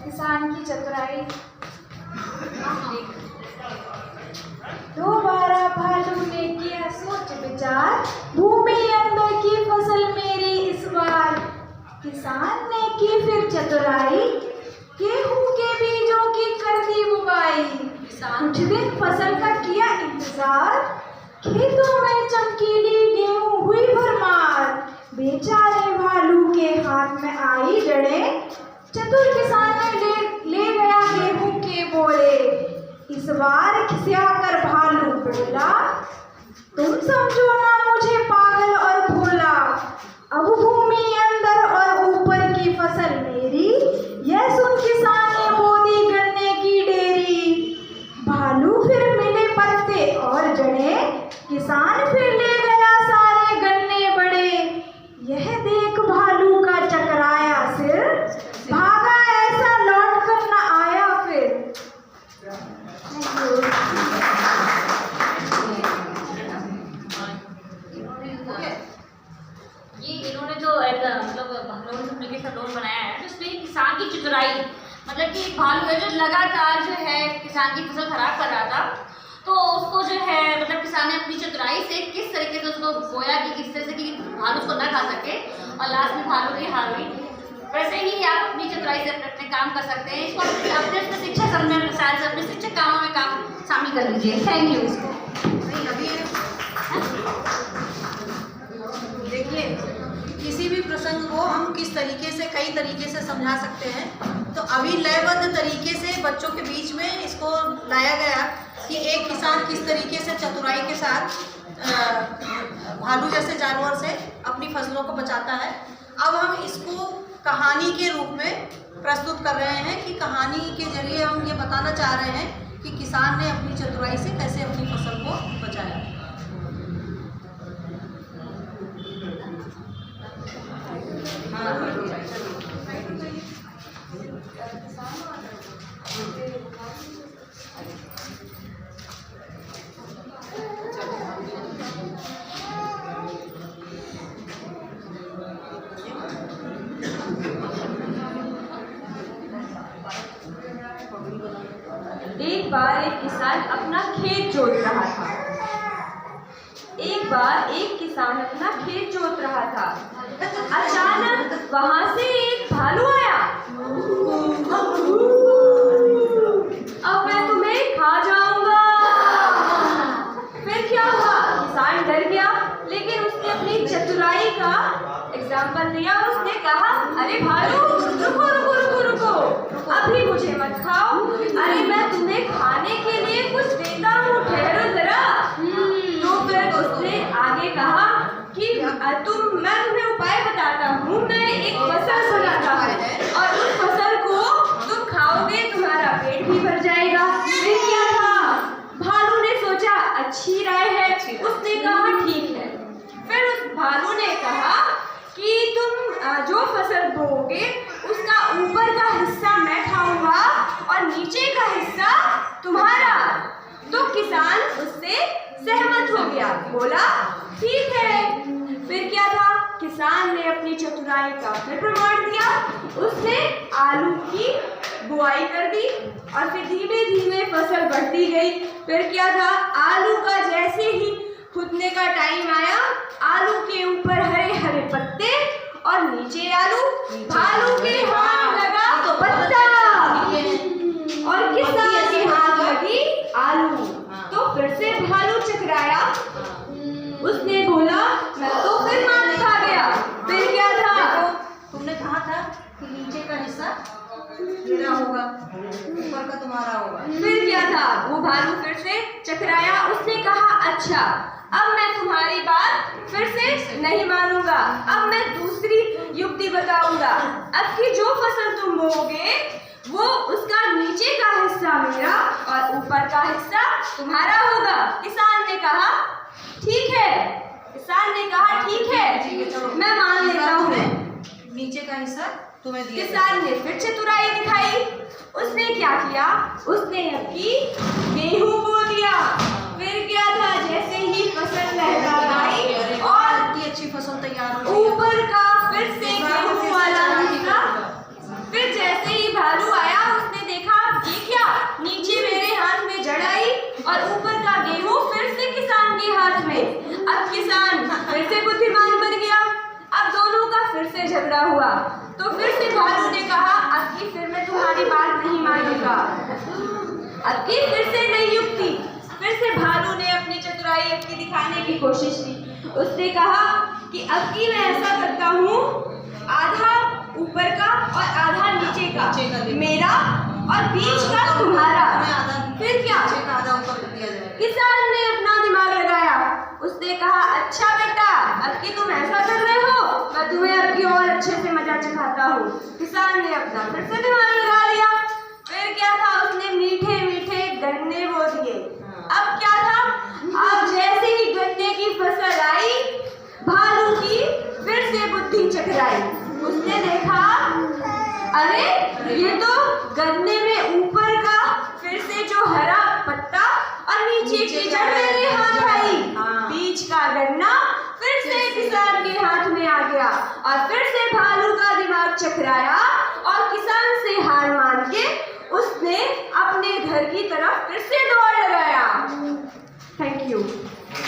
किसान की चतुराई। दोबारा भालू ने किया सोच विचार, भूमि अंदर की फसल मेरी इस बार। किसान ने की फिर चतुराई, गेहूं के बीजों की कर दी बुवाई। कुछ दिन फसल का किया इंतजार, खेतों में चमकीली गेहूं हुई भरमार। बेचारे भालू के हाथ में आई जड़ें, चतुर किसान ने ले गया गेहूं के बोरे। इस बार खिसियाकर भालू बोला, तुम समझो ना मुझे पागल और भोला। अब भूमि अंदर और ऊपर की फसल मेरी, यह सुन किसान ने बो दी गन्ने की डेरी। भालू फिर मिले पत्ते और जड़ें, किसान फिर ले गया सारे गन्ने बड़े। यह देख भालू का चकराया सिर, भागा ऐसा लौट कर न आया फिर। इन्होंने जो मतलब लोन बनाया है, तो इसमें किसान की चतुराई, मतलब कि एक भालू है जो लगातार जो है किसान की फसल खराब कर रहा था, तो उसको जो है मतलब किसान ने अपनी चतुराई से किस तरीके से उसको बोया कि किस तरह से कि भालू उसको न खा सके, और लास्ट में भालू की हार हुई। वैसे ही आप अपनी चतुराई से अपने काम कर सकते हैं, इसको अपने शिक्षा समझने में साथ अपने शिक्षक कामों में काम शामिल कर लीजिए। Thank you. इसको देखिए, किसी भी प्रसंग को हम किस तरीके से कई तरीके से समझा सकते हैं, तो अभी लयबद्ध तरीके से बच्चों के बीच में इसको लाया गया कि एक किसान किस तरीके से चतुराई के साथ भालू जैसे जानवर से अपनी फसलों को बचाता है। अब हम इसको कहानी के रूप में प्रस्तुत कर रहे हैं कि कहानी के जरिए हम ये बताना चाह रहे हैं कि किसान ने अपनी चतुराई से कैसे अपनी फसल को बचाया। एक बार एक किसान अपना खेत जोत रहा था। एक बार एक किसान अपना खेत जोत रहा था। अचानक वहां से एक भालू आया। अब मैं तुम्हें खा जाऊंगा। फिर क्या हुआ? किसान डर गया, लेकिन उसने अपनी चतुराई का एग्जाम्पल दिया। उसने कहा, अरे भालू रुको रुको रुको रुको, अभी मुझे मत खाओ। अरे मैं तुम्हें खाने के लिए कुछ देता हूँ, ठहरो जरा। तो फिर उसने आगे कहा कि मैं तुम्हें उपाय बताता हूँ। मैं एक फसल बनाता हूँ और उस फसल को तुम खाओगे, तुम्हारा पेट भी भर जाएगा। फिर क्या था? भालू ने सोचा अच्छी राय है। उसने कहा ठीक है। फिर उस भालू ने कहा कि तुम जो फसल बोओगे उसका ऊपर का हिस्सा मैं खाऊंगा और नीचे का हिस्सा तुम्हारा। तो किसान उससे सहमत हो गया, बोला ठीक है। फिर क्या था? किसान ने अपनी चतुराई का फिर प्रमाण दिया। उसने आलू की बुआई कर दी और फिर धीमे धीमे फसल बढ़ती गई। फिर क्या था? आलू का जैसे ही फूटने का टाइम आया, आलू के ऊपर हरे हरे पत्ते और नीचे आलू। भालू के हाथ लगा तो पत्ता और किसान के हाथ लगी आलू। तो फिर से भालू चकराया। उसने बोला, मैं तो फिर मार खा गया। फिर क्या था? तुमने कहा था कि नीचे का हिस्सा मेरा होगा, ऊपर का तुम्हारा होगा। फिर क्या था? वो भालू फिर से चकराया। उसने कहा, अच्छा अब मैं तुम्हारी बात फिर से नहीं मानूंगा। अब मैं दूसरी युक्ति बताऊंगा। अब की जो फसल तुम बोओगे वो उसका नीचे का हिस्सा मेरा और ऊपर का हिस्सा तुम्हारा होगा। किसान ने कहा ठीक है। किसान ने कहा ठीक है, मैं मान लेता हूँ। नीचे का हिस्सा तुम्हें दिया। किसान ने फिर चतुराई दिखाई। उसने क्या किया? उसने अपनी गेहूं बो दिया। फिर क्या था? जैसे ही फसल लहराई और इतनी अच्छी फसल तैयार हो ऊपर का फिर से गेहूं वाला हिस्सा, फिर जैसे ही भालू आया अब किसान फिर से बुद्धिमान बन गया। अब दोनों का फिर से झगड़ा हुआ। तो फिर से भालू ने कहा, अब की फिर मैं तुम्हारी बात नहीं मानूंगा। अब की फिर से नई युक्ति। फिर से भालू ने अपनी चतुराई अब की दिखाने की कोशिश की। उसने कहा कि अब की मैं ऐसा करता हूँ, आधा ऊपर का और आधा नीचे का मेरा और बीच का तुम्हारा। फिर क्या? किसान ने अपना दिमाग लगाया। उसने कहा, अच्छा बेटा, अब की तुम ऐसा कर रहे हो, मैं तुम्हें अब की और अच्छे से मजा चखाता हूँ। किसान ने अपना फिर से दिमाग लगा लिया। फिर क्या था, उसने मीठे मीठे गन्ने बो दिए। अब क्या था, अब जैसे ही गन्ने की फसल आई, भालू की फिर से बुद्धि चकराई। उसने देखा, अरे ये तो गन्ने में ऊपर का फिर से जो हरा पत्ता और नीचे की जड़ मेरे हाथ आई। बीच का गन्ना फिर से किसान के हाथ में आ गया और फिर से भालू का दिमाग चकराया और किसान से हार मान के उसने अपने घर की तरफ फिर से दौड़